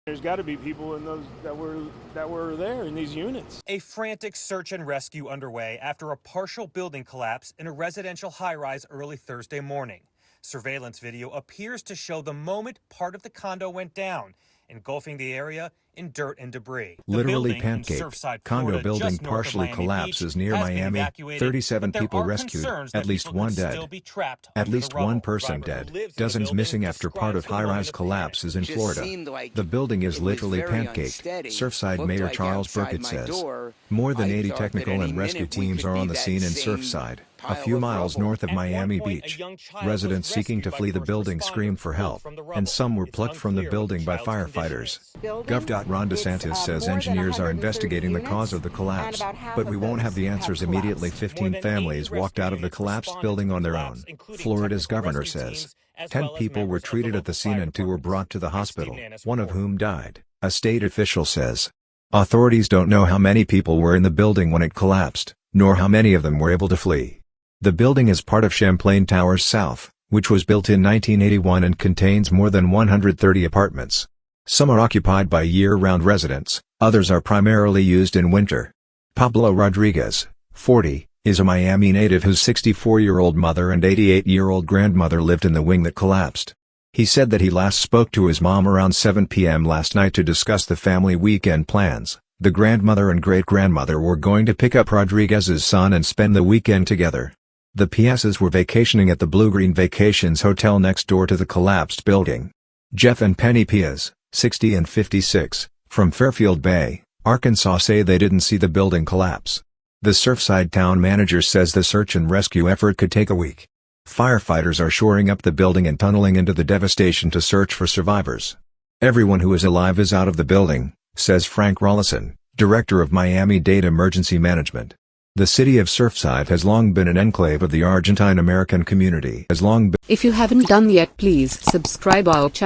There's got to be people in those that were there in these units. A frantic search and rescue underway after a partial building collapse in a residential high-rise early Thursday morning. Surveillance video appears to show the moment part of the condo went down, engulfing the area in dirt and debris. Literally pancaked. Condo building partially collapses near Miami. 37 people rescued, at least one dead. At least one person dead. Dozens missing after part of high-rise collapses in Florida. The building is literally pancaked, Surfside Mayor Charles Burkett says. More than 80 technical and rescue teams are on the scene in Surfside, a few miles north of Miami Beach. Residents seeking to flee the building screamed for help, and some were plucked from the building by firefighters. Gov. Ron DeSantis says engineers are investigating the cause of the collapse, but we won't have the answers immediately. 15 families walked out of the collapsed building on their own, Florida's governor says. 10 people were treated at the scene and 2 were brought to the hospital, one of whom died, a state official says. Authorities don't know how many people were in the building when it collapsed, nor how many of them were able to flee. The building is part of Champlain Towers South, which was built in 1981 and contains more than 130 apartments. Some are occupied by year-round residents, others are primarily used in winter. Pablo Rodriguez, 40, is a Miami native whose 64-year-old mother and 88-year-old grandmother lived in the wing that collapsed. He said that he last spoke to his mom around 7 p.m. last night to discuss the family weekend plans. The grandmother and great-grandmother were going to pick up Rodriguez's son and spend the weekend together. The Piases were vacationing at the Bluegreen Vacations Hotel next door to the collapsed building. Jeff and Penny Piaz, 60 and 56, from Fairfield Bay, Arkansas say they didn't see the building collapse. The Surfside town manager says the search and rescue effort could take a week. Firefighters are shoring up the building and tunneling into the devastation to search for survivors. Everyone who is alive is out of the building, says Frank Rollison, director of Miami-Dade Emergency Management. The city of Surfside has long been an enclave of the Argentine American community. If you haven't done yet, please subscribe our channel.